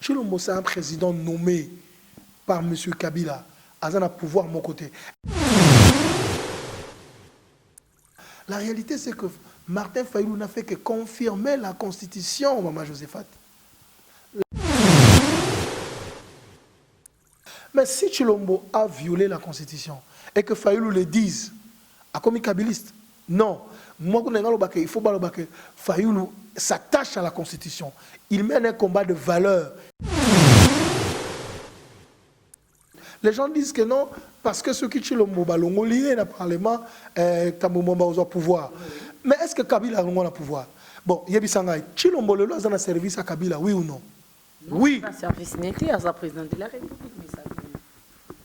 Chilombo, c'est un président nommé par M. Kabila. Il a pouvoir à mon côté. La réalité, c'est que Martin Fayulu n'a fait que confirmer la Constitution, Maman Josephat. Mais si Chilombo a violé la Constitution et que Fayulu le dise, a commis kabiliste, non. Moi, il faut que Fayulu s'attache à la Constitution. Il mène un combat de valeur. Les gens disent que non, parce que ceux qui Chilombo balongo lié dans le Parlement, Kamumamba au pouvoir. Mais est-ce que Kabila a le pouvoir? Bon, Yebi Sangay, Chilombo le a un service à Kabila, oui ou non? Non, oui. Un service n'était à sa présidente de la République, mais ça.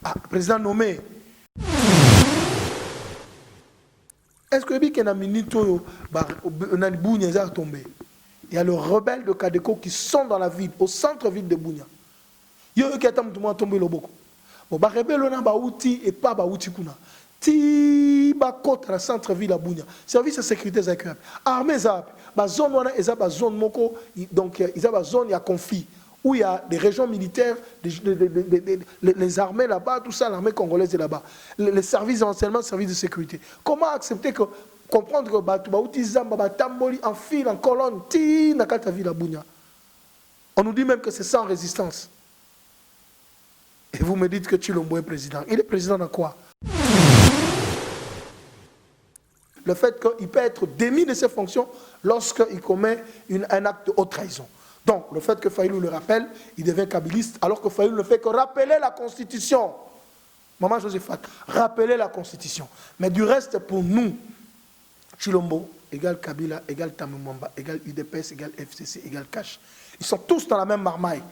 Ah, président nommé. Est-ce que il y a un minute où Bounia est tombé? Il y a les rebelles de Kadeko qui sont dans la ville, au centre-ville de Bounia. Il y a eux qui ont tombé le boko. Bon, les rebelles ont outil et pas outil kuna. Ti ba côte la centre-ville à Bounia. Service de sécurité zakap. Armée zap. Ba zone wana eza ba zone moko donc ils ont ba zone il y a conflit où il y a des régions militaires, les armées là-bas, tout ça, l'armée congolaise est là-bas. Les services de renseignement, les services de sécurité. Comment accepter que, comprendre que Tamboli en file, en colonne, on nous dit même que c'est sans résistance. Et vous me dites que Chilombo est président. Il est président de quoi? Le fait qu'il peut être démis de ses fonctions lorsqu'il commet un acte de haute trahison. Donc, le fait que Fayulu le rappelle, il devient kabiliste, alors que Fayulu ne fait que rappeler la Constitution. Maman Josephat, rappeler la Constitution. Mais du reste, pour nous, Chilombo, égale Kabila, égale Tamumamba, égale UDPS, égale FCC, égale Cash. Ils sont tous dans la même marmaille.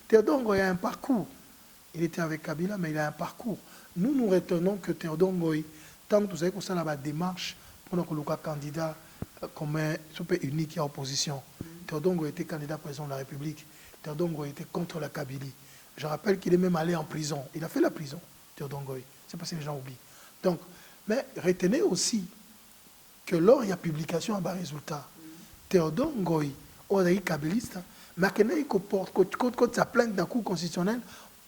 Théodore Ngoy a un parcours. Il était avec Kabila, mais il a un parcours. Nous, nous retenons que Théodore Ngoy, tant que vous savez qu'on a la démarche pour que le candidat comme un super unique à opposition. Théodore Ngoy était candidat président de la République. Théodore Ngoy était contre la Kabylie. Je rappelle qu'il est même allé en prison. Il a fait la prison, Théodore Ngoy. C'est parce que les gens oublient. Donc, mais retenez aussi que lors il y a publication à bas résultat, Théodore Ngoy, on a eu kabyliste, mais qu'il porte sa plainte d'un coup constitutionnel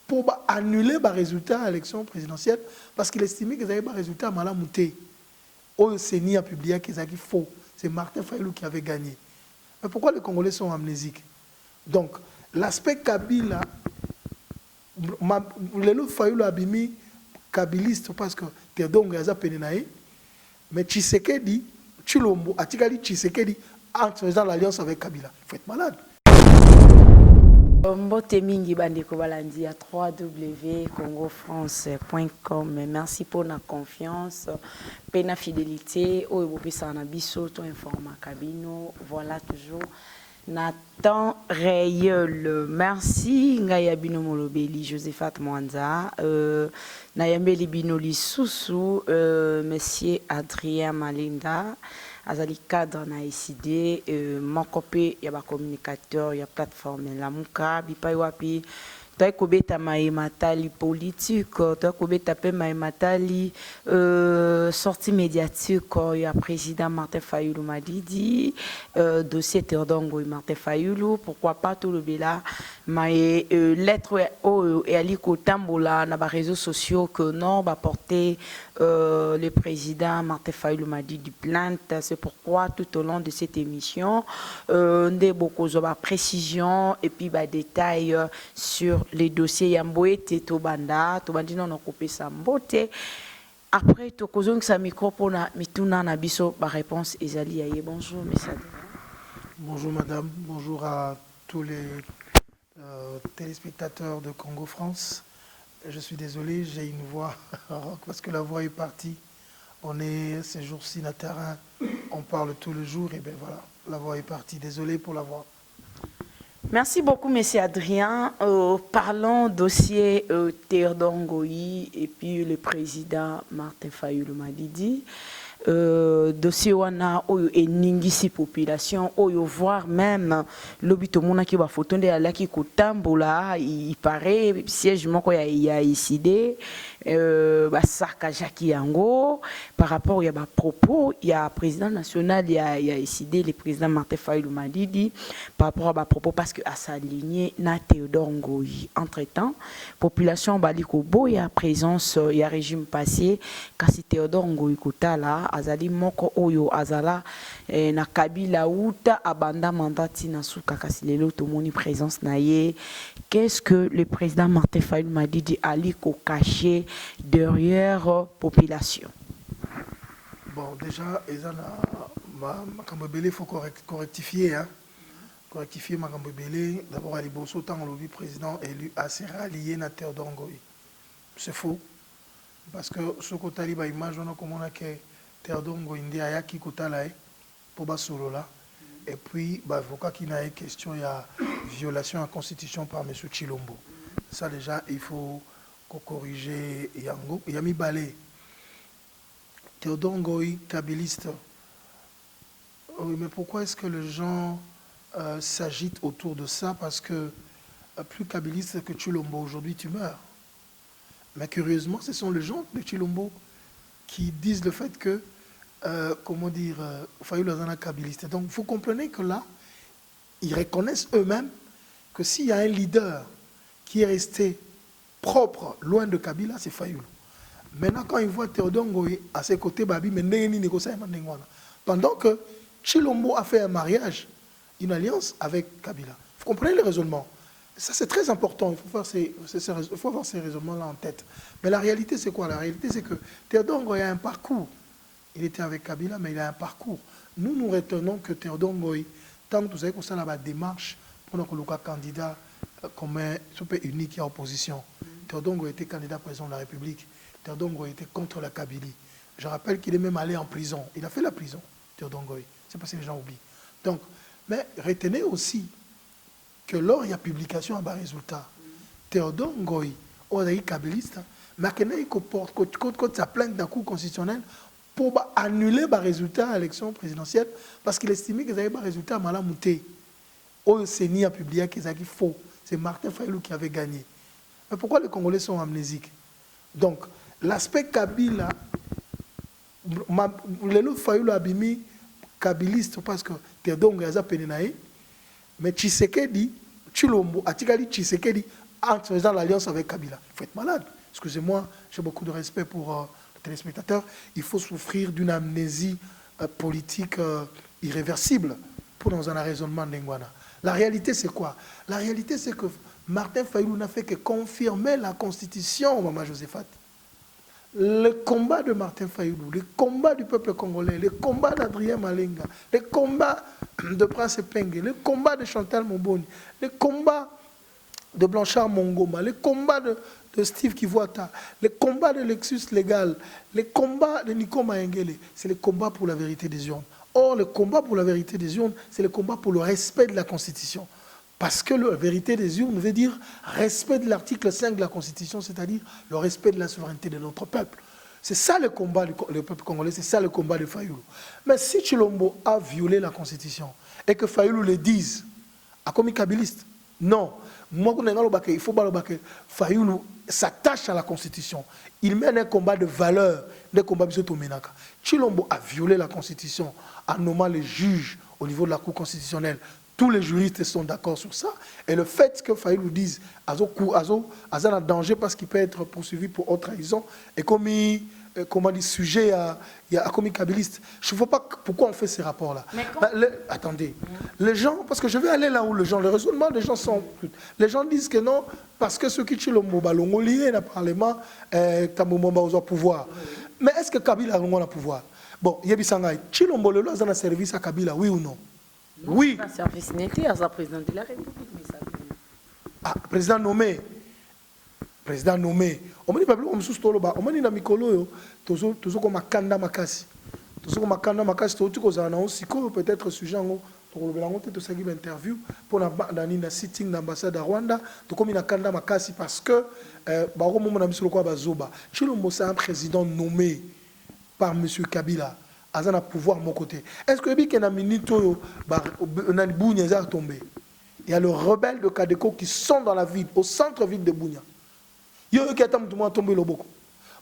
pour annuler les résultats à l'élection présidentielle parce qu'il estimait qu'ils avaient des résultats à Malamouté. Au CENI a publié qu'ils avaient faux. C'est Martin Fayulu qui avait gagné. Mais pourquoi les Congolais sont amnésiques? Donc, l'aspect Kabila, le Fayulu a mis kabiliste parce que Théodore Ngoy a pénénaé, mais Tshisekedi, Chilombo, Atikali Tshisekedi, en faisant l'alliance avec Kabila. Il faut être malade. Mbote mingi bandeko balandi à www.congofrance.com. Merci pour la confiance, pour la fidélité. Au biso to informa kabino. Voilà toujours Nathan Rayol. Merci Ngaya Bino Molobeli, Josephat Mwanza, Nayambeli Bino Lisusu, Monsieur Adrien Malinda. Azali cadre na décidé mon copé y a ba communicateur y a plateforme la muka bipai wapi toi kobeta mai matali politique toi kobeta pe mai matali sortie médiatique y a président Martin Fayulu Madidi dossier Théodore Ngoy Martin Fayulu pourquoi pas tout le bela mais lettre et aliko tambola na ba réseaux sociaux que non va porter le président Martin Fayulu Madidi plainte. C'est pourquoi tout au long de cette émission des beaucoup de précision et puis détails sur les dossiers Yamboete Tobanda Tobandi non coupé sa mbote. Après to kozong sa micro pour na mituna na biso ba réponse ezali aye. Bonjour monsieur. Bonjour madame, bonjour à tous les téléspectateurs de Congo France. Je suis désolé, j'ai une voix parce que la voix est partie. On est ces jours-ci dans le terrain, on parle tout le jour et bien voilà, la voix est partie. Désolé pour la voix. Merci beaucoup, monsieur Adrien. Parlons dossier Théodore Ngoy et puis le président Martin Fayulu Madidi. dossier wana oyo eningisi population oyo voire même lobito mona ki ba photo nde alaki kotambola il paraît siège moko ya ICD basakajaki yango par rapport ya ba propos ya président national ya ICD le président Martin Fayulu Madidi par rapport à ba propos parce que à s'aligner na Théodore Ngoyi. Entre-temps population bali ko boya présence ya régime passé kasi Théodore Ngoyi kotala azali moko oyo azala na Kabila uta abanda mandati na suka kasi lelo tomoni présence na ye. Qu'est-ce que le président Martin Fayulu Madidi ali ko caché derrière population? Bon, déjà, il faut correctifier. Hein? Correctifier Makambebele. D'abord, à Liboso, tant le président élu a s'est rallié à Théodore Ngoyi. C'est faux. Parce que ce côté là, image, on a comme on a que Théodore Ngoyi ndi ayaki kota là pour bas solo là. Et puis, avocat qui n'a eu question, il y a violation à la constitution par M. Chilombo. Ça déjà, il faut corriger Yango. Il y a mis balai. Théodore Ngoyi, kabiliste. Oui, mais pourquoi est-ce que les gens s'agitent autour de ça? Parce que plus kabiliste que Chilombo, aujourd'hui tu meurs. Mais curieusement, ce sont les gens de Chilombo qui disent le fait que, comment dire, Fayulu Azana kabiliste. Donc, vous comprenez que là, ils reconnaissent eux-mêmes que s'il y a un leader qui est resté propre, loin de Kabila, c'est Fayulu. Maintenant, quand ils voient Théodore Ngoyi à ses côtés, pendant que Chilombo a fait un mariage, une alliance avec Kabila. Vous comprenez le raisonnement? Ça, c'est très important. Il faut avoir ces raisonnements-là en tête. Mais la réalité, c'est quoi? La réalité, c'est que Théodore Ngoyi a un parcours. Il était avec Kabila, mais il a un parcours. Nous retenons que Théodore Ngoyi, tant que vous savez que ça a la démarche pour nous candidat comme un super unique à opposition. Théodore Ngoyi était candidat président de la République. Théodore Ngoyi était contre la Kabylie. Je rappelle qu'il est même allé en prison. Il a fait la prison, Théodore Ngoyi. C'est parce que les gens oublient. Donc, mais retenez aussi que lors il y a publication à bas résultat, Théodore Ngoyi, on a eu kabyliste, mais il porte sa plainte d'un coup constitutionnel pour annuler les résultats à l'élection présidentielle parce qu'il estimait qu'ils avaient des résultats mal amoutés. Au CENI a publié qu'ils avaient faux. C'est Martin Fayulu qui avait gagné. Mais pourquoi les Congolais sont amnésiques? Donc, l'aspect Kabila, le Fayulu a mis kabiliste parce que Théodore Ngoyi a pénénaé, mais Tshisekedi, Chilombo, Atikali Tshisekedi, en faisant l'alliance avec Kabila. Il faut être malade. Excusez-moi, j'ai beaucoup de respect pour les téléspectateurs. Il faut souffrir d'une amnésie politique irréversible pour dans un raisonnement d'Engwana. La réalité, c'est quoi? La réalité, c'est que Martin Fayulu n'a fait que confirmer la constitution, Maman Josephat. Le combat de Martin Fayulu, le combat du peuple congolais, le combat d'Adrien Malenga, le combat de Prince Penge, le combat de Chantal Momboni, le combat de Blanchard Mongoma, le combat de Steve Kivuata, le combat de Lexus Légal, le combat de Nico Maengele, c'est le combat pour la vérité des urnes. Or, le combat pour la vérité des urnes, c'est le combat pour le respect de la Constitution. Parce que la vérité des urnes veut dire respect de l'article 5 de la Constitution, c'est-à-dire le respect de la souveraineté de notre peuple. C'est ça le combat du peuple congolais, c'est ça le combat de Fayulu. Mais si Chilombo a violé la Constitution et que Fayulu le dise, à comme kabiliste, non. Moi, il faut que Fayulu s'attache à la Constitution. Il mène un combat de valeur, un combat de Menaka. Chilombo a violé la Constitution en nommant les juges au niveau de la Cour constitutionnelle. Tous les juristes sont d'accord sur ça. Et le fait que Fayulu dise Azo a danger parce qu'il peut être poursuivi pour haute trahison et comme sujet à comme kabiliste. Je ne vois pas pourquoi on fait ces rapports-là. Attendez. Les gens, parce que je vais aller là où les raisonnements des gens sont... Les gens disent que non, parce que ceux qui Chilombo balongo lié dans le Parlement, Tamomomba au pouvoir. Mais est-ce que Kabila a le pouvoir? Bon, Yebisangay, Chilombo le a un service à Kabila, oui ou non? Oui. Un service n'était à sa présidente de la République. Ah, président nommé. Président nommé. On m'a dit on m'a dit na mikolo toujours comme makanda makasi. Toujours comme makanda makasi to tuko za na aussi peut-être sujet ngo to ko belango te to sagi interview pour na sitting d'ambassade à Rwanda to comme na kanda makasi parce que ba ko mo na misolo kwa bazoba. Chilombo c'est un président nommé par monsieur Kabila. a un pouvoir de mon côté. Est-ce que il y a une minute où Bounia est tombé? Il y a le rebelle de Kadeko qui sont dans la ville, au centre-ville de Bounia. Il y a qui attendent tout le monde tomber le boko.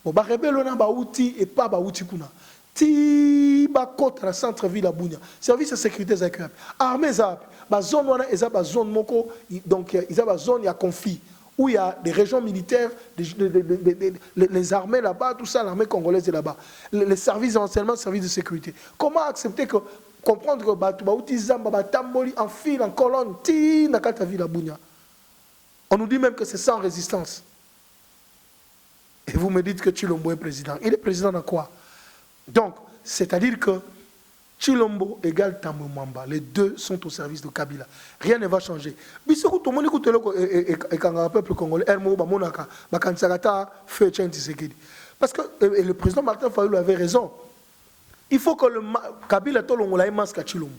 Bon, bah rebelle on a ba outil et pas ba outil kuna. Ti ba côte dans centre-ville à Bounia. Service de sécurité ZACREP. Armée ZAP. Ba zone on a ba zone moko donc il y a ba zone il y a conflit où il y a des régions militaires, les armées là-bas, tout ça, l'armée congolaise est là-bas. Les services d'enseignement, les services de sécurité. Comment accepter que, comprendre que Batoubaouti Zamba, Tamboli, en file, en colonne, ti, nakata ville à Bounia. On nous dit même que c'est sans résistance. Et vous me dites que Tshilombo est président. Il est président de quoi? Donc, c'est-à-dire que Tshilombo égale Tambwe Mwamba. Les deux sont au service de Kabila. Rien ne va changer. Parce que le président Martin Fayulu avait raison. Il faut que le Kabila tolongola ait masque à Tshilombo.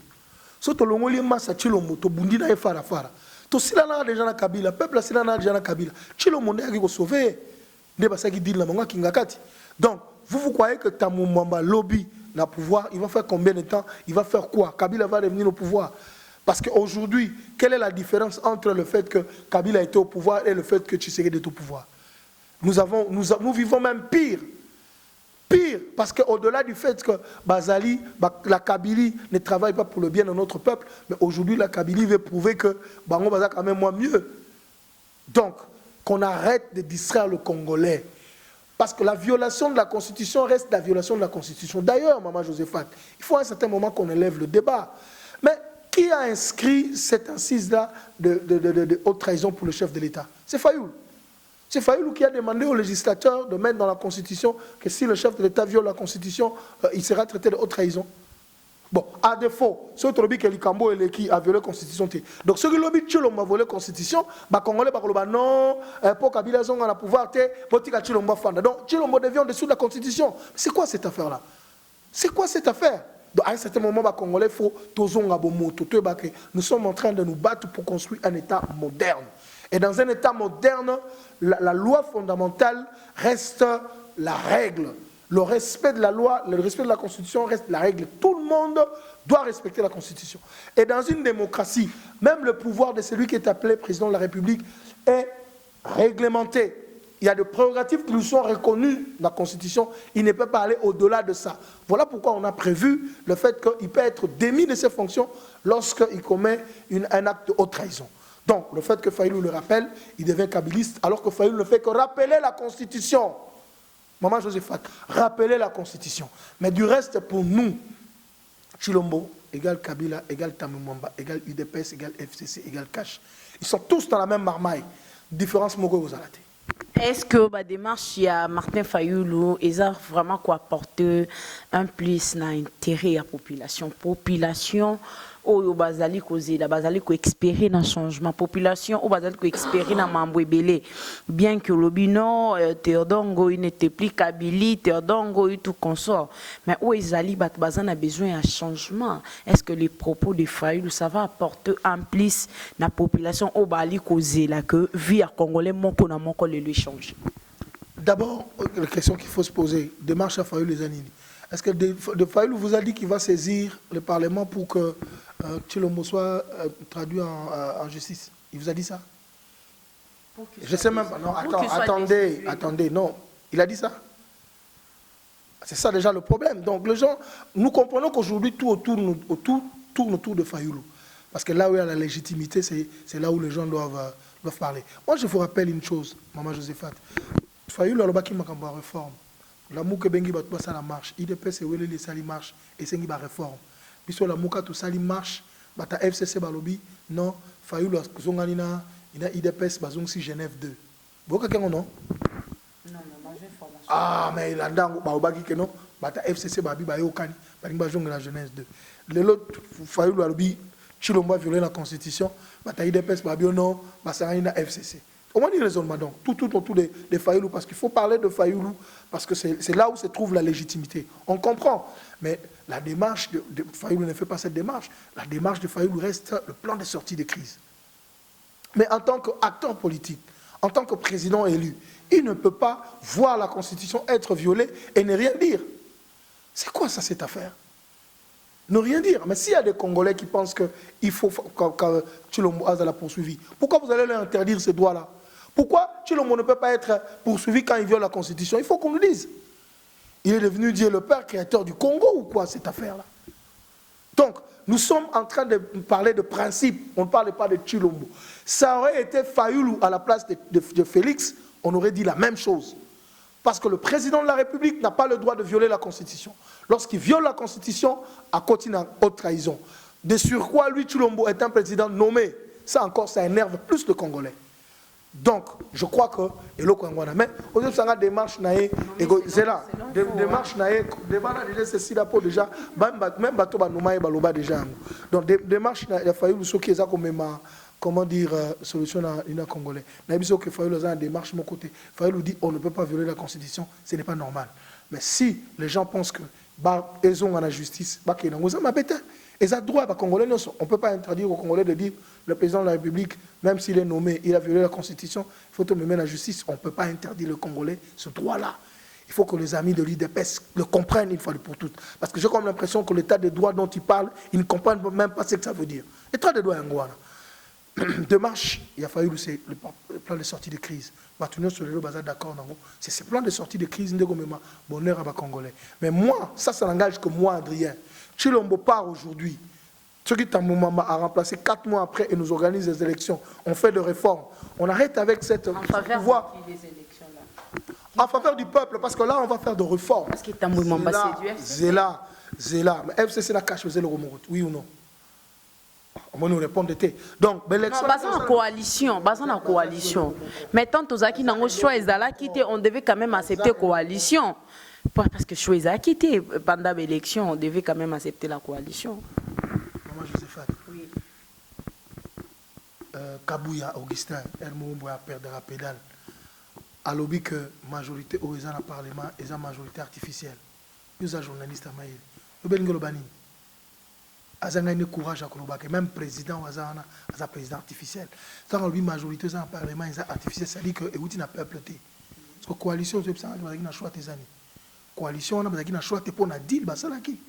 Si tolongola ait masque à Tshilombo, to bundina ait fara fara. To silana déjà na Kabila, peuple silana déjà na Kabila. Tshilombo n'est pas sauvé. N'est pas ça qui dit la manga kingakati. Donc, vous croyez que Tambwe Mwamba lobby le pouvoir, il va faire combien de temps? Il va faire quoi? Kabila va revenir au pouvoir. Parce qu'aujourd'hui, quelle est la différence entre le fait que Kabila était au pouvoir et le fait que Tshisekedi est au pouvoir? Nous vivons même pire. Pire, parce qu'au-delà du fait que Bazali, la Kabylie ne travaille pas pour le bien de notre peuple, mais aujourd'hui la Kabylie veut prouver que Bango Baza quand même moins mieux. Donc, qu'on arrête de distraire le Congolais. Parce que la violation de la Constitution reste la violation de la Constitution. D'ailleurs, Maman Joséphate, il faut à un certain moment qu'on élève le débat. Mais qui a inscrit cette incise-là de haute trahison pour le chef de l'État? C'est Fayulu. C'est Fayulu qui a demandé aux législateurs de mettre dans la Constitution que si le chef de l'État viole la Constitution, il sera traité de haute trahison. Bon, à défaut, ceux qui Likambo et qui a violé la Constitution. Donc ceux qui l'ont dit Tshilombo a violé la Constitution, les Congolais non, pour Kabila Zonga na pouvoir, pour Tshilombo fanda. Donc Tshilombo devient en dessous de la Constitution. C'est quoi cette affaire-là? C'est quoi cette affaire? Donc, à un certain moment, les Congolais, nous sommes en train de nous battre pour construire un État moderne. Et dans un État moderne, la loi fondamentale reste la règle. Le respect de la loi, le respect de la Constitution reste la règle. Tout le monde doit respecter la Constitution. Et dans une démocratie, même le pouvoir de celui qui est appelé président de la République est réglementé. Il y a des prérogatives qui lui sont reconnues dans la Constitution. Il ne peut pas aller au-delà de ça. Voilà pourquoi on a prévu le fait qu'il peut être démis de ses fonctions lorsqu'il commet un acte de haute trahison. Donc, le fait que Fayulu le rappelle, il devient kabiliste, alors que Fayulu ne fait que rappeler la Constitution. Maman Joséphate, rappelez la Constitution. Mais du reste, pour nous, Tshilombo égale Kabila, égale Tambwe Mwamba, égale UDPS, égale FCC, égale Cash. Ils sont tous dans la même marmaille. Différence Mogo vous arrêtez. Est-ce que la démarche, il y a Martin Fayulu, ils ont vraiment quoi apporter un plus d'intérêt à la population? Population, au bazali causé, la bazali ko expérer dans changement. Population, au bazali ko expérer dans mambouébélé. Bien que le bino, Théodongo, il n'était plus Kabylie, Théodongo, il tout consort. Mais où ils allaient, bazan a besoin d'un changement. Est-ce que les propos de Fayulu, ça va apporter un plus dans la population au bali causé, là, que vie à Congolais, mon qu'on a mon qu'on le change? D'abord, la question qu'il faut se poser, démarche à Fayulu les Anini. Est-ce que de Fayulu vous a dit qu'il va saisir le Parlement pour que Tshilombo soit traduit en justice? Il vous a dit ça? Je ne sais même pas. Non, attendez, non. Il a dit ça? C'est ça déjà le problème. Donc les gens, nous comprenons qu'aujourd'hui tout tourne autour de Fayulu. Parce que là où il y a la légitimité, c'est là où les gens doivent parler. Moi je vous rappelle une chose, Maman Joséphate. Fayulu a le baki makambo à réforme. L'amour que bengi bat ça la marche. IDP c'est où les sali marche et c'est une réforme. Puisque l'amour que tout sali marche, bata FCC balobi non. Fayulu zonganina ina IDP bazong si Genève 2. Vous voyez quelqu'un non? Non, j'ai formation. Ah mais il a ndango baobaki que non. Bata FCC babi ba yokani. Bali bazong la Genève 2. Le l'autre Fayulu balobi Tshilombo a violé la Constitution. Bata IDP babi non. Basarina FCC. Au moins, il raisonnement donc, tout autour de Fayulu, parce qu'il faut parler de Fayulu, parce que c'est là où se trouve la légitimité. On comprend, mais la démarche de Fayulu ne fait pas cette démarche. La démarche de Fayulu reste le plan de sortie de crise. Mais en tant qu'acteur politique, en tant que président élu, il ne peut pas voir la Constitution être violée et ne rien dire. C'est quoi ça, cette affaire? ne rien dire. Mais s'il y a des Congolais qui pensent qu'il faut que Tshilombo Aza la poursuivi, pourquoi vous allez leur interdire ces droits-là? Pourquoi Tshilombo ne peut pas être poursuivi quand il viole la Constitution? Il faut qu'on nous dise. Il est devenu Dieu le Père, créateur du Congo ou quoi, cette affaire-là? Donc, nous sommes en train de parler de principe, on ne parle pas de Tshilombo. Ça aurait été Fayoulou à la place de Félix, on aurait dit la même chose. Parce que le président de la République n'a pas le droit de violer la Constitution. Lorsqu'il viole la Constitution, à côté d'une haute trahison. De surcroît, lui, Tshilombo est un président nommé. Ça encore, ça énerve plus le Congolais. Donc, je crois que, et le Congolais, mais aujourd'hui, ça a des démarches, c'est là, des démarches, déjà, même bateau, baloba déjà. Donc, des démarches, il a fallu ce qui est comme comment dire, solution à une Congolais. Il a fallu une démarche de mon côté. Il fallu dire, on ne peut pas violer la Constitution, ce n'est pas normal. Mais si les gens pensent que, ils ont la justice, ils ont droit, Congolais, on ne peut pas interdire aux Congolais de dire, le président de la République, même s'il est nommé, il a violé la Constitution, il faut te nommer la justice. On ne peut pas interdire le Congolais ce droit-là. Il faut que les amis de l'IDPS le comprennent une fois pour toutes. Parce que j'ai comme l'impression que l'état des droits dont ils parlent, ils ne comprennent même pas ce que ça veut dire. L'état des droits en Angola. Démarche, il a fallu le plan de sortie de crise. D'accord, c'est ce plan de sortie de crise qui bonheur à Congolais. Mais moi, ça n'engage que moi, Adrien. Tshilombo part aujourd'hui. Ceux qui t'ont a remplacé 4 mois après et nous organisent des élections. On fait des réformes. On arrête avec cette pouvoir. En faveur du peuple, parce que là, on va faire des réformes. Parce qu'il est un mouvement Zéla. Mais FCC la cache, le Romorout. Oui ou non? On va nous répondre. Donc, l'élection. Non, basant en coalition. Mais tant que qui n'ont choix, on devait quand même accepter coalition. Parce que choix a quitté pendant l'élection, on devait quand même accepter la coalition. Maman Joséphine. Oui. Kabouya Augustin, Hermombo a perdu la pédale. A lobby que majorité au dans le Parlement est une majorité artificielle. Nous sommes journalistes à Maïl. Nous sommes Ngolobani. Azanga ne courage à Kolobake. Même président Azana, un président artificiel. Tant lui majorité dans le Parlement est artificielle, ça dit que Euti n'a pas peuplé. Parce que coalition, c'est ça, on a choix tes années. Coalition, on a choix tes pour na deal, bah ça là qui.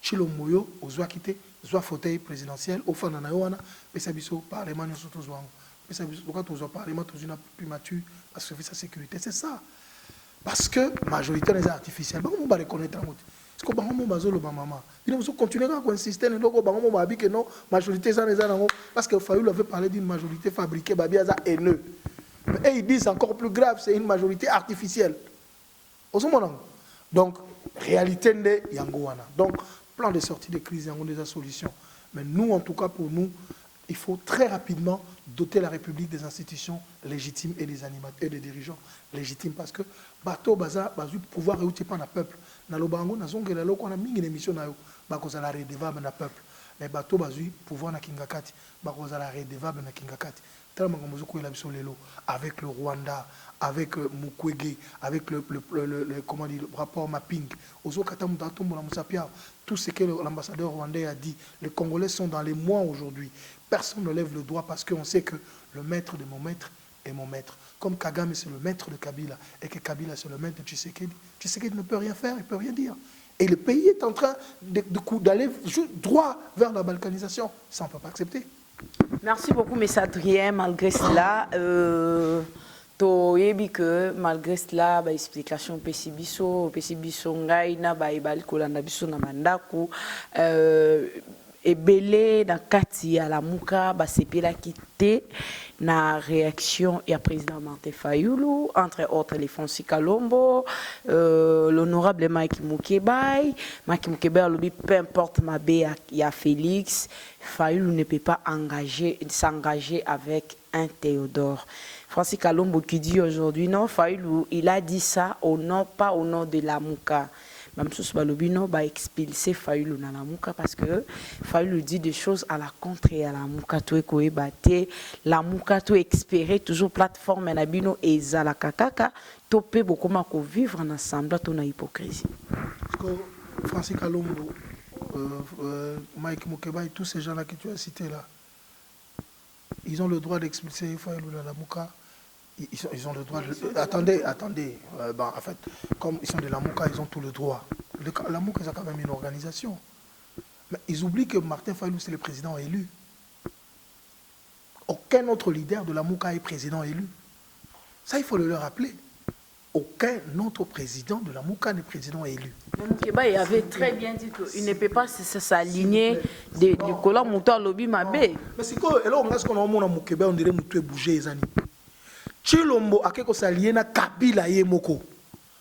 Tshilombo yo, ozwa quitté, ozwa fauteuil présidentiel, au fond na yoana, mais ça biso Parlement nous surtout zwa. Mais ça biso quand on Parlement tous une primature parce que sa sécurité, c'est ça. Parce que majorité des artificiels, bah on va reconnaître en route. Parce que bango bazo le maman. Il faut continuer à insister ne donc bango ba bi que non majorité ça les anango parce que Fayoulou avait parlé d'une majorité fabriquée babia za haineux. Mais ils disent encore plus grave, c'est une majorité artificielle. Donc réalité de yangoana. Donc plan de sortie de crise yango des solutions. Mais nous en tout cas pour nous, il faut très rapidement doter la République des institutions légitimes et des animateurs et des dirigeants légitimes parce que bateau baza bazu pouvoir réussir par le peuple. Na lobango na zongela loko na mingi émission na yo bakozala redevable na peuple. Mais bateau bazu pouvoir na kingakati bakozala redevable na kingakati. Tellement comme vous la biso lelo avec le Rwanda, avec Mukwege, avec le comment dire le rapport mapping. Ozo kata mutatombo la musapia. Tout ce que l'ambassadeur rwandais a dit, les Congolais sont dans les mois aujourd'hui. Personne ne lève le doigt parce qu'on sait que le maître de mon maître est mon maître. Comme Kagame c'est le maître de Kabila et que Kabila c'est le maître de Tshisekedi, Tshisekedi ne peut rien faire, il ne peut rien dire. Et le pays est en train d'aller droit vers la balkanisation. Ça, on ne peut pas accepter. Merci beaucoup, M. Adrien. Malgré cela, toyebi que malgré cela, ba explication pesibiso ngai na ba ibali kolanda biso na mandaku ebele na kati ya la muka ba sepela kité na réaction ya président Martin Fayoulou, entre autres les Fonsi Kalombo, l'honorable Mike Moukebaï alobi peu importe ma bé ya Félix, Fayoulou ne peut pas s'engager avec un Théodore. Francis Kalombo qui dit aujourd'hui non, Fayoulou il a dit ça au nom, pas au nom de la Mouka. Même si Balobino va expulser Fayoulou dans la Mouka parce que Fayoulou dit des choses à la contre et à la Mouka tout est batté, la Mouka tout espérer toujours plateforme na bino et za la kakaka topé beaucoup ma ko vivre ensemble tout na hypocrisie. Francis Kalombo, Mike Mukeba et tous ces gens là que tu as cités là, ils ont le droit d'expulser Fayoulou dans la Mouka. Ils ont le droit de... Attendez. En fait, comme ils sont de la Mouka, ils ont tout le droit. La Mouka, c'est quand même une organisation. Mais ils oublient que Martin Fayulu, c'est le président élu. Aucun autre leader de la Mouka est président élu. Ça, il faut le leur rappeler. Aucun autre président de la Mouka n'est président élu. Moukeba, il avait très bien dit qu'il ne peut pas s'aligner du colon Mouta Lobby Mabé. Mais c'est quoi? Et là, on a ce qu'on a au Moukeba, on dirait Moutou bougé les années. Chilombo, à quelque chose s'allier na Kabila Yemoko.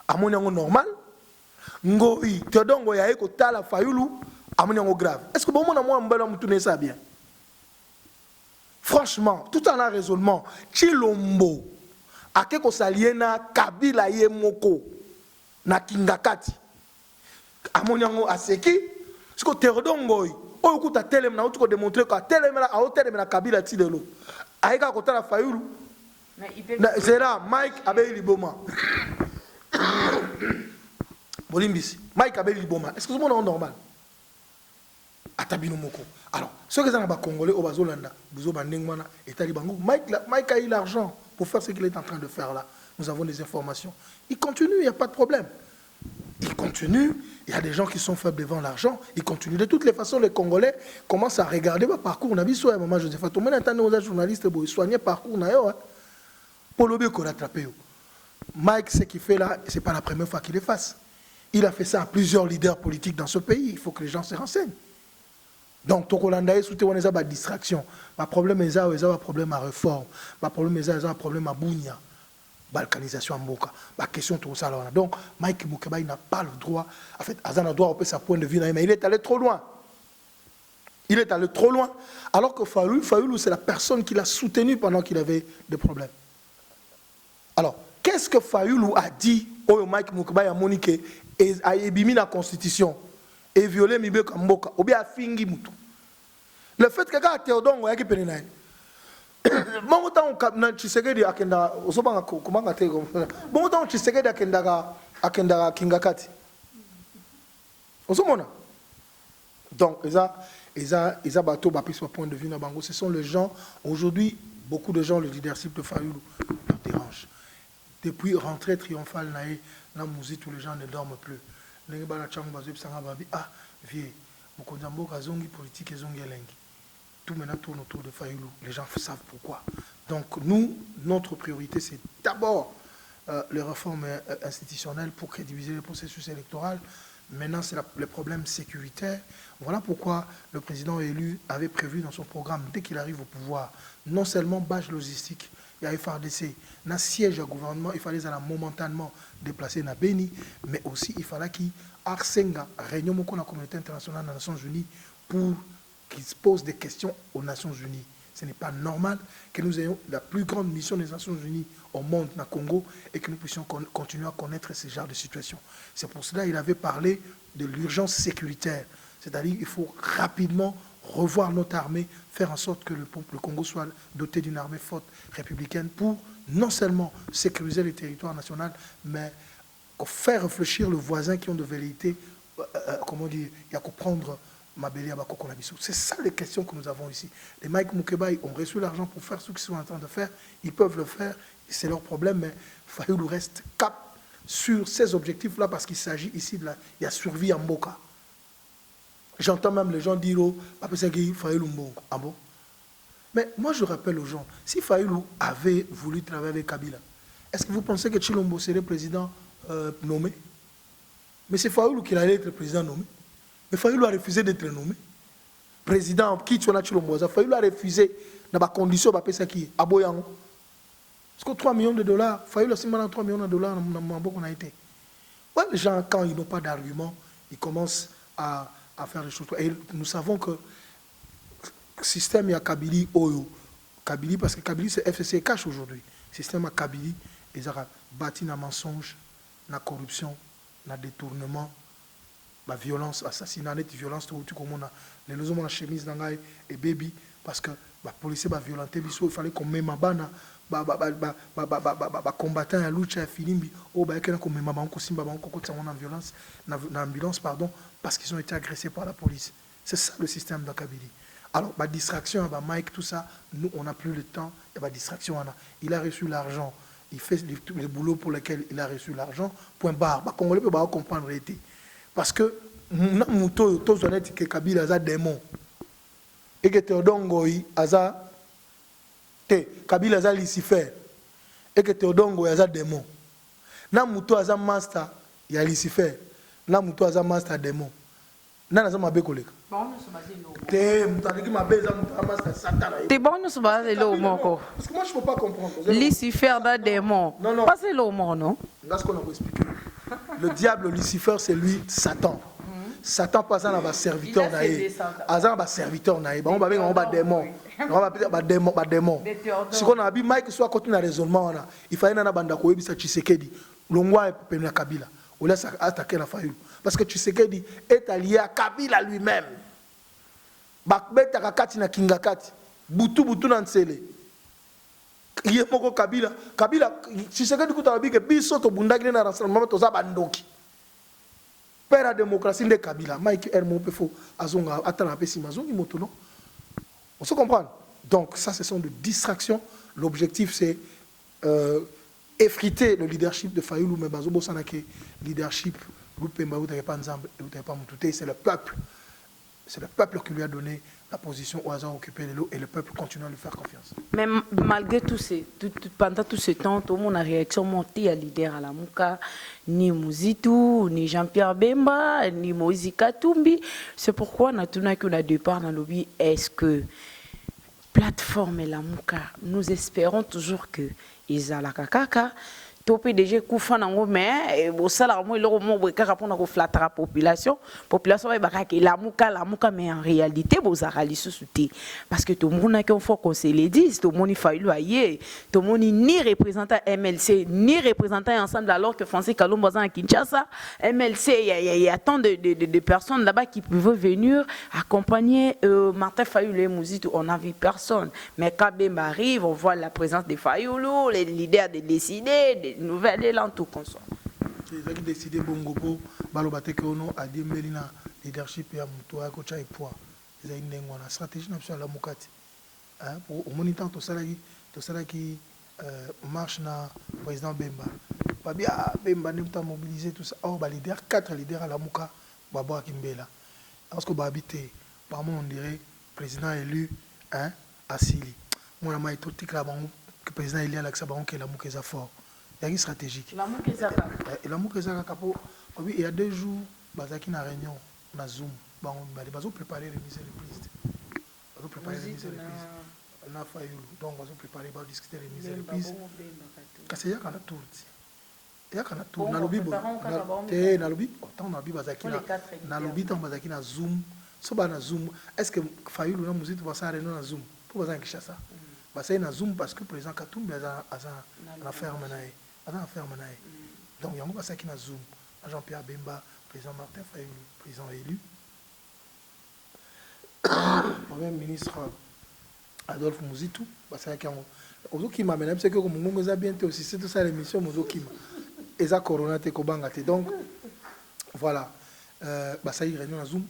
À mon niveau normal. Ngoi, Théodongo Yaeko Tala Fayulu, à mon niveau grave. Est-ce que bon, mon amour, on Moutou ça bien? Franchement, tout en un raisonnement, Chilombo, à quelque chose s'allier na Kabila Yemoko, na Kingakati. Amoniango aseki siko Théodongo oyo kuta telem na utuko démontrer ka telem na Kabila tidelo aika kotala Fayulu c'est là Mike Abel Liboma Bolimbisi Mike Abel Liboma est-ce que tout le monde est normal atabino moko alors ceux qui sont ba congolais au bazolanda buzo bandengwana etali bango Mike a eu l'argent pour faire ce qu'il est en train de faire là, nous avons des informations, il continue, il n'y a pas de problème. Il continue, il y a des gens qui sont faibles devant l'argent, il continue. De toutes les façons, les Congolais commencent à regarder le parcours. On a vu ça à un moment, Joseph Fatou, maintenant, aux journalistes, ils soignent le parcours. Pour le bien qu'on rattrape. Mike, ce qu'il fait là, ce n'est pas la première fois qu'il le fasse. Il a fait ça à plusieurs leaders politiques dans ce pays. Il faut que les gens se renseignent. Donc, Tokolanda est sous une distraction. Le problème est un problème à réforme. Le problème est un problème à Bounia. Balkanisation en Moka. La question tout ça là. Donc, Mike Moukeba, il n'a pas le droit. En fait, Azan a droit à sa point de vue, mais il est allé trop loin. Il est allé trop loin. Alors que Fayulu, c'est la personne qui l'a soutenu pendant qu'il avait des problèmes. Alors, qu'est-ce que Fayulu a dit au Mike Moukeba et à Monique et a ébimi la constitution et violé Mibé Kamboka ou bien a fingi Moutou? Le fait que quand Théodongo a été bon temps Tshisekedi akenda osobanga kumanga te bon temps Tshisekedi akenda Kingakati osomona donc ils bateau ba pris point de vue na bango. Ce sont les gens aujourd'hui, beaucoup de gens, le leadership de Fayulu leur dérange depuis rentrée triomphale na musique, tous les gens ne dorment plus ndenge bana changu bazo bisanga babi ah vieux mokonzambo kazongi politique ezongi elengi. Tout maintenant tourne autour de Fayulu. Les gens savent pourquoi. Donc nous, notre priorité, c'est d'abord les réformes institutionnelles pour crédibiliser le processus électoral. Maintenant, c'est les problèmes sécuritaires. Voilà pourquoi le président élu avait prévu dans son programme, dès qu'il arrive au pouvoir, non seulement bâche logistique, il y a FRDC, un siège au gouvernement, il fallait momentanément déplacer na Beni, mais aussi il fallait qu'il Arsenga, réunion de la communauté internationale des Nations Unies pour qui se pose des questions aux Nations Unies. Ce n'est pas normal que nous ayons la plus grande mission des Nations Unies au monde, dans le Congo, et que nous puissions continuer à connaître ce genre de situation. C'est pour cela qu'il avait parlé de l'urgence sécuritaire. C'est-à-dire qu'il faut rapidement revoir notre armée, faire en sorte que le Congo soit doté d'une armée forte républicaine pour non seulement sécuriser le territoire national, mais faire réfléchir le voisin qui ont de velléités, comment dire, il y a qu'à prendre c'est ça les questions que nous avons ici. Les Mike Moukeba ont reçu l'argent pour faire ce qu'ils sont en train de faire. Ils peuvent le faire, c'est leur problème, mais Fayulu reste cap sur ces objectifs-là parce qu'il s'agit ici de la survie en Mboka. J'entends même les gens dire Fayulu Mboka. Ah bon? Mais moi je rappelle aux gens, si Fayulu avait voulu travailler avec Kabila, est-ce que vous pensez que Tshilombo serait président nommé? Mais c'est Fayulu qui allait être président nommé. Mais Fayulu a refusé d'être nommé. Président, qui tu as Tshilombo, Fayulu a refusé dans la condition de qui à Boyango. Parce que 3 millions de dollars, Fayulu a signé 3 millions de dollars dans le qu'on a été. Ouais, les gens, quand ils n'ont pas d'argument, ils commencent à faire des choses. Et nous savons que le système, il y a Kabili, Oyo. Kabili, parce que Kabili, c'est FCC cash aujourd'hui. Le système à Kabili, ils ont bâti dans mensonge, dans corruption, dans détournement. La violence, assassinat, violence, tout comme on a les logements en chemise et baby parce que la police va violenter il fallait qu'on mette ma bana combattant à lucha à Filimbi au baïkena qu'on met ma banque aussi en violence dans ambulance pardon parce qu'ils ont été agressés par la police. C'est ça le système de Kabili. Alors la distraction Mike tout ça, nous on n'a plus le temps et la distraction il a reçu l'argent, il fait le boulot pour lequel il a reçu l'argent point barre. Congolais peut pas comprendre l'été. Parce que na muto to zoneti que Kabila aza démon et que Théodore Ngoyi aza Kabila aza Lucifer et que Théodore Ngoyi aza démon na muto aza master ya Lucifer na muto aza master démon nana aza mabe koleka te muto aleki mabe eza muto master Satan te bon nous se base le moko parce que moi je peux pas comprendre Lucifer da démon non pas c'est le mot non là ce qu'on a expliqué le diable Lucifer c'est lui Satan. Satan passe dans le serviteur naïe. Azan ba serviteur naïe. On va bien on va démon. On va peut-être ba démon. Si on a bien Mike soit continue raisonnement là. Il fallait na banda ko yebisa Tshisekedi. Longwa pe na Kabila. On laisse attaquer la Fayulu parce que Tshisekedi est allié à Kabila lui-même. Bakbeta kakati na kingakati. Butu na nsele. Iye moko Kabila Tshisekedi kutabi ke biso to bundaki na rassemblement to za bandoki. Père la démocratie de Kabila, Mike Hermon Pefo, Azonga, Atana Pessima, Zongi Motono. On se comprend. Donc, ça, ce sont des distractions. L'objectif, c'est effriter le leadership de Fayulu, mais Bazobo Sanake, leadership, c'est le peuple. C'est le peuple qui lui a donné la position au hasard occupé de l'eau et le peuple continue à lui faire confiance. Mais malgré pendant tout ce temps, tout le monde a réaction montée à leader à la Mouka, ni Mouzitou, ni Jean-Pierre Bemba, ni Moïse Katumbi. C'est pourquoi on a départ dans le lobby. Est-ce que plateforme et la Mouka, nous espérons toujours que Isala Kakaka, topé déjà koufa nango mais au salaire moi le moment où kaka pour na flatter la population va baka que la muka mais en réalité vous arali sous-souté parce que tout le monde a qu'on faut qu'on se le dise tout le monde il faut loyer tout le monde ni représentant MLC ni représentant ensemble alors que Français Kalombo à Kinshasa MLC il y a tant de personnes là-bas qui peuvent venir accompagner Martin Fayulu et Mouzito on n'a vu personne mais quand Bemba arrive on voit la présence de Fayulu les leaders de décider nouvelle élan tout consort. Ils ont décidé bongo balobate que ono a dit melina leadership ya muto ya kocha ipoa. Ils ont une stratégie nationale la mukati. Hein pour au moniteur to sala qui marche na président Bemba. Ba bien Bemba ne pas mobiliser tout ça. Oh ba leader 4 leaders à la muka babo akimbela. Parce que ba habité par moi on dirait président élu hein Asili. Moi na mai tout tika bango que président élu Alexa bango que la muka est fort. Il y a une stratégie. L'amour que ça il y a 2 jours, bazaki na réunion, na Zoom, bazo préparer les mises et les prises. Bazo préparer les mises et les prises. On a failli donc bazo préparer ba discuter les mises et les prises. Parce qu'il y a quand la tour. Il y a quand la tour na lobby na lobby tant na lobby bazaki na lobby tant bazaki na Zoom. So ba na Zoom, est-ce que Fayulu na musique va ça réunion na Zoom pour bazaki Kinshasa. Ba ça na Zoom parce que président Katumbi a affaire manaye. Donc, il y a un passage qui a Zoom. Jean-Pierre Bemba, président Martin Fayulu, président élu. Premier ministre Adolphe Mouzitou. C'est que comme nous avons bientôt aussi, c'est tout ça l'émission Mozokima. Et ça, Corona, donc, voilà. Ça y est, réunion à Zoom,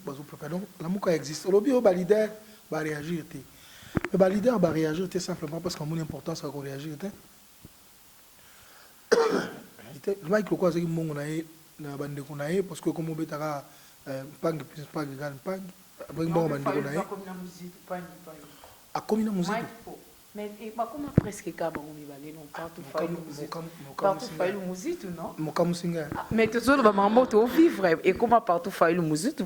donc, la mouka existe. Le bio, le leader va réagir. Le leader va réagir simplement parce qu'on a une importance à réagir. Le mec le quoi c'est que mon na bande ko naé parce que comme betara pang plus pang égal pang bon bande ko naé a commune musique mais pas comme presque kaba on y va non partout Fayulu musique non mon kamusinga mais tout ça le mambo to vivre et comment partout Fayulu musique au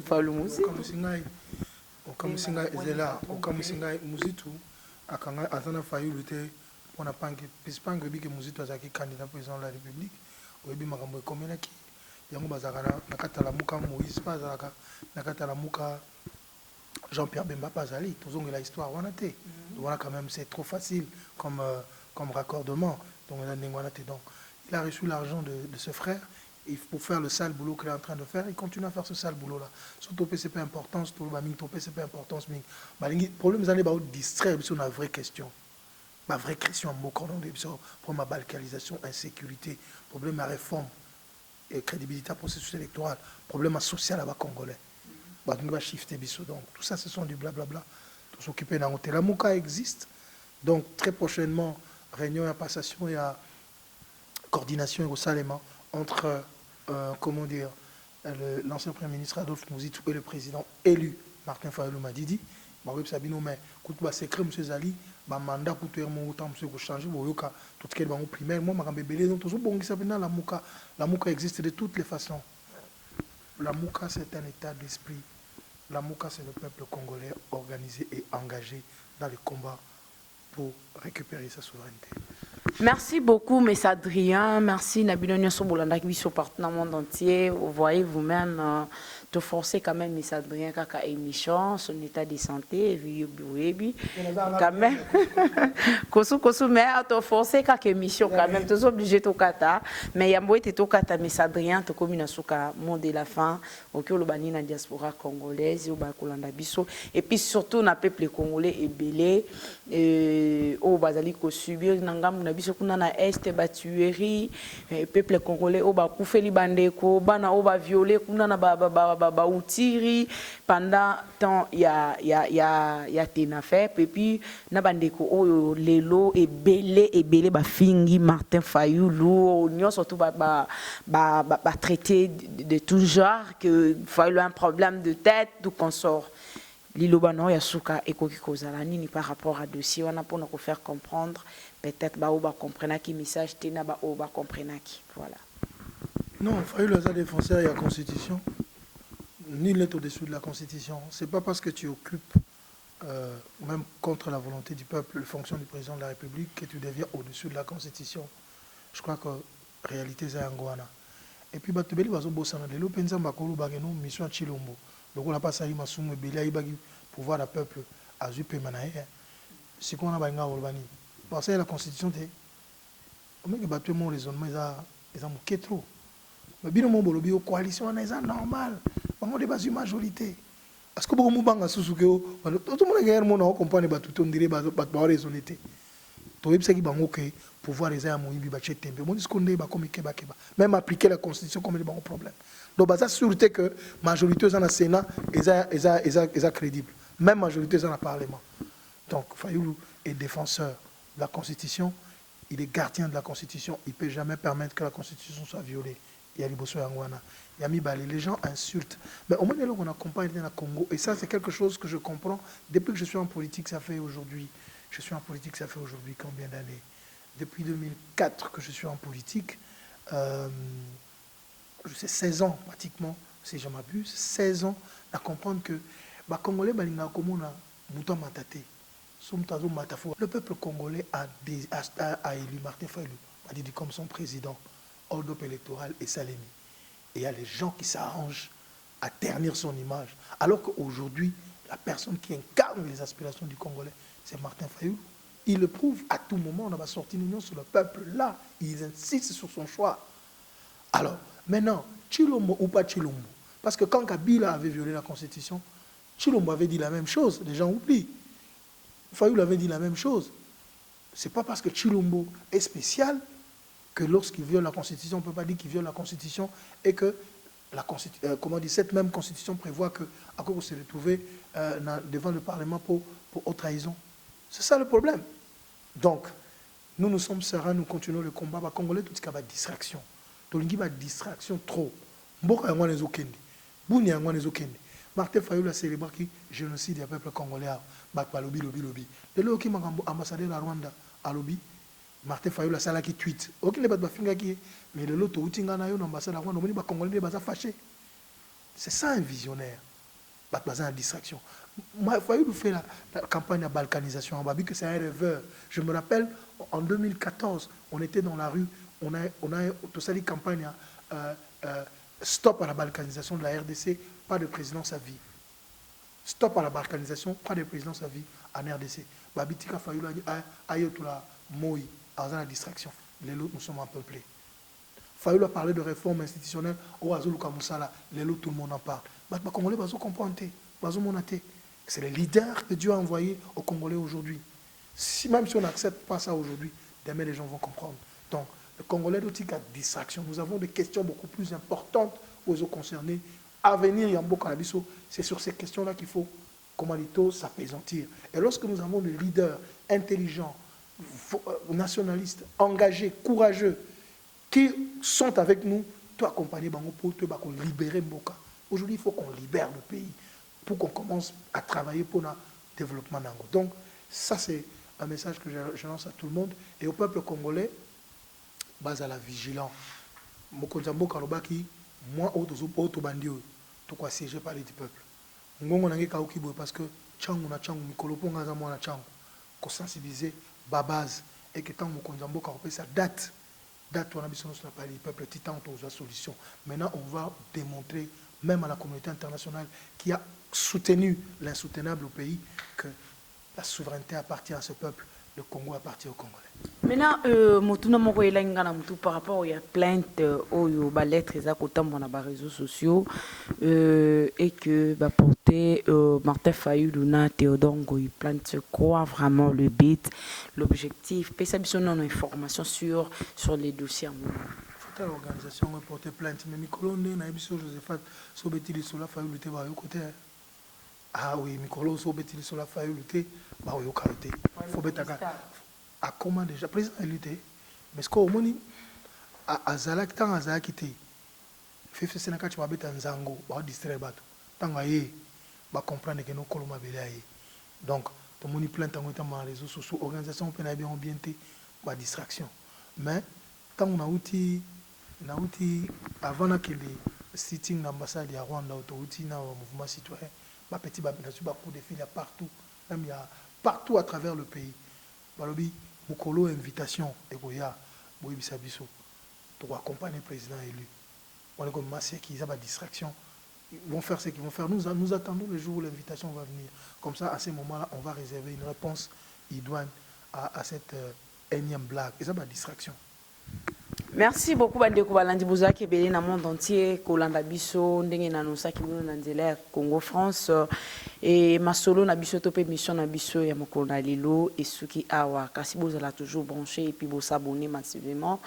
kamusinga est là au kamusinga musique akanga azana Fayulu te on a pang plus pang bi que musique azaki candidat président de la République oyebi makambo ekomelaki yango bazalaka na kati la muka Moïse mpe azalaka na kati la muka Jean-Pierre Bemba mpe azali tozongela histoire wana te voilà quand même c'est trop facile comme raccordement donc il a reçu l'argent de ce frère et pour faire le sale boulot qu'il est en train de faire il continue à faire ce sale boulot là surtout c'est pas importance tout le topé c'est pas importance mais le problème c'est ba distraire sur la vraie question. Ma vraie question, pour ma balkanisation, insécurité, problème à réforme et crédibilité à processus électoral, problème social à la Congolais. Donc, tout ça, ce sont du blablabla. Tout s'occuper d'un hôtel. La Mouka existe. Donc, très prochainement, réunion et passation et coordination et au salement entre, comment dire, l'ancien Premier ministre Adolphe Mouzitou et le président élu Martin Fayulu Madidi, Baroub Sabino, mais Koutouba Sekre, M. Zali, mandat pour tout le monde, M. changer, Boyoka, tout ce qui est dans le primaire, moi, je suis donc toujours bon, la Mouka existe de toutes les façons. La Mouka, c'est un état d'esprit. La Mouka, c'est le peuple congolais organisé et engagé dans les combats pour récupérer sa souveraineté. Merci beaucoup, M. Adrien. Merci, Nabino Nyoso Bolanda, qui sont partout dans le monde entier. Vous voyez vous-même, te forcer quand même, M. Adrien, kaka émission, son état de santé, quand même. Kosu, mais te forcer kaka émission, quand même, tu es obligé de kata. Mais Yambo était au kata, M. Adrien, te comme une souka, monde de la fin, au cœur de la diaspora congolaise, au Bakolanda Bisso. Et puis surtout, le peuple congolais est belé, au Bazali ko subir, Nangam, biso kuna na este ba tuerie peuple congolais o ba kufeli bandeko bana o ba violer kuna na ba utiri pendant temps ya tena fait et puis na bandeko o lelo e belé ba fingi Martin Fayulu nyo surtout ba traité de tout genre que Fayulu a un problème de tête tout consort Lilobano Yasuka et Kokikozala ni par rapport à dossier on a pour nous faire comprendre peut-être ba oba comprendre qui message tena ba oba comprendre qui voilà. Non, Fayulu a défoncé la constitution. Nul n'est au-dessus de la constitution. C'est pas parce que tu occupes même contre la volonté du peuple, la fonction du président de la République que tu deviens au-dessus de la constitution. Je crois que réalité c'est Angoana. Et puis batubeli bazo bosana de lo penza mbakolo bageno mission Chilombo. Donc on n'a pas saï masumu belia ibagi pouvoir le peuple à zupe manaye. C'est qu'on a banga urbani. Parce que la constitution te on met que battu mon raisonnement ils ont moqué trop. Mais bien mon bolobi aux coalitions c'est normal. On débat sur majorité. Parce que beaucoup mubanga susuke tout le monde gagne mon on comprend pas tout on dirait ba raisonnité. To yebisa ki bango que pouvoir les aya moyibi ba chetembe. Mon discours ndé ba comme keba. Même appliquer la constitution comme des bons problèmes. Donc, ça sûreté que la majorité dans le Sénat est crédible. Même majorité dans le Parlement. Donc, Fayulu est défenseur de la Constitution. Il est gardien de la Constitution. Il ne peut jamais permettre que la Constitution soit violée. Il y a les gens insultent. Mais au moins, on accompagne le Congo. Et ça, c'est quelque chose que je comprends depuis que je suis en politique. Ça fait aujourd'hui. Je suis en politique, ça fait aujourd'hui combien d'années? Depuis 2004 que je suis en politique. Je sais 16 ans pratiquement, si je m'abuse, 16 ans à comprendre que les Congolais le peuple congolais a élu Martin Fayulu comme son président, hold-up électoral et Salemi. Et il y a les gens qui s'arrangent à ternir son image. Alors qu'aujourd'hui, la personne qui incarne les aspirations du Congolais, c'est Martin Fayulu. Il le prouve à tout moment, on va sortir l'union sur le peuple là. Ils insistent sur son choix. Alors, maintenant, Chilombo ou pas Chilombo, parce que quand Kabila avait violé la Constitution, Chilombo avait dit la même chose, les gens oublient. Fayulu avait dit la même chose. Ce n'est pas parce que Chilombo est spécial que lorsqu'il viole la Constitution, on ne peut pas dire qu'il viole la Constitution et que cette même Constitution prévoit qu'à quoi on s'est retrouvé devant le Parlement pour haute trahison. C'est ça le problème. Donc, nous sommes sereins, nous continuons le combat. Les Congolais, tout ce qui est distraction. Tolingi ba distraction trop. Mboka yango les okende. Buni yango les okende. Martin Fayulu a célébré le génocide du peuple congolais. Bakpa lobi. De là qui makambo ambassadeur de Rwanda à lobby. Martin Fayulu a sala qui tweet. Okende bat ba finga qui mais le lot outinga na yo ambassadeur de Rwanda moni ba congolais ba fâché. C'est ça un visionnaire. Bat ba une distraction. Fayulu fait la campagne de balkanisation. On va dire que c'est un rêveur. Je me rappelle en 2014, on était dans la rue. On a tout ça, les campagnes stop à la balkanisation de la RDC, pas de présidence à vie. Stop à la balkanisation, pas de présidence à vie en RDC. Babitika Fayulu aïe tout la moi, à la distraction. Les autres, nous sommes un peuplé. Fayulu a parlé de réforme institutionnelle au Azulu Kamoussala. Les autres, tout le monde en parle. Mais les Congolais, c'est les leaders que Dieu a envoyés aux Congolais aujourd'hui. Même si on n'accepte pas ça aujourd'hui, demain les gens vont comprendre. Donc, le Congolais doit être distraction. Nous avons des questions beaucoup plus importantes aux autres concernés. À venir, Yambo Kanabiso, c'est sur ces questions-là qu'il faut, comment dit-on, s'apaisantir. Et lorsque nous avons des leaders intelligents, nationalistes, engagés, courageux, qui sont avec nous, toi accompagner bango pour te libérer Mboka. Aujourd'hui, il faut qu'on libère le pays pour qu'on commence à travailler pour le développement d'Ango. Donc, ça, c'est un message que je lance à tout le monde. Et au peuple congolais, base à la vigilance. Mokonzambo Kalobaki, moi, auto bandio, tout quoi siégé par les du peuple. Ngongo nange kaukibo parce que Tchango na Tchango, Mikolopo ngaza mo na Tchango, qu'on sensibiliser ba base et que tant Mokonzambo Kalopé ça date on a besoin de parler du peuple titan aux solutions. Maintenant, on va démontrer même à la communauté internationale qui a soutenu l'insoutenable au pays que la souveraineté appartient à ce peuple, le Congo appartient aux Congolais. Maintenant, par rapport à plainte aux lettres et aux réseaux sociaux et que porter Martin Fayulu na Théodore Ngoyi plainte, quoi vraiment le but, l'objectif, puis ça besoin d'une information sur les dossiers. Faut l'organisation porter plainte, mais Mikolo na ebiso Josephat sobetili sola Fayulu te ba yokote. Ah oui, Mikolo sobetili sola Fayulu te ba yokote. Faut betaka. À comment déjà président éluté mais ce qu'au moni à Zalak tant à Zalak était fait c'est nakati ba beta nzango ba distraire bato tant aye ba comprendre que nous koloma belaye donc to moni plein tant dans les réseaux sociaux organisation peut na bien orienté ba distraction mais tant on a outil avant que les sitting l'ambassade à Rwanda autorité na mouvement citoyen ba petit ba coup de fil partout même il y a partout à travers le pays balobi Mukolo invitation et Goya Boïbisa Bisso pour accompagner le président élu. On est comme Massé qui a pas distraction. Ils vont faire ce qu'ils vont faire. Nous attendons le jour où l'invitation va venir. Comme ça, à ce moment-là, on va réserver une réponse idoine à cette énième blague. Et ça, pas distraction. Merci beaucoup bandeko balandi bozaki ebele na monde entier kolanda biso ndenge na nosaki bino na nzela Congo France et masolo na biso to pe mission na biso ya mokolo na lelo esuki awa kasi bozala toujours branché et puis vous s'abonner massivement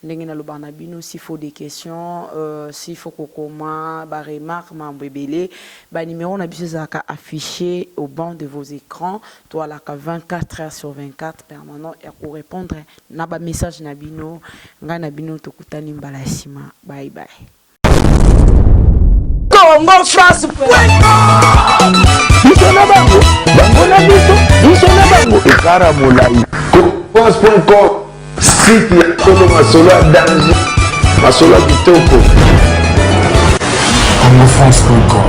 ndenge na lobana bino s'il faut des questions s'il faut kokoma ba remarque mambo ebele ba numéro na biso zaka affiché au banc de vos écrans toi la 24 heures sur 24 permanent et pour répondre na ba message na bino ngana bino tokutani mbala sima bye bye Congo France Bisona bango na biso bisona bango ekara molai France.com site ya Congo masolo ya danger masolo ya kitoko Congo France.com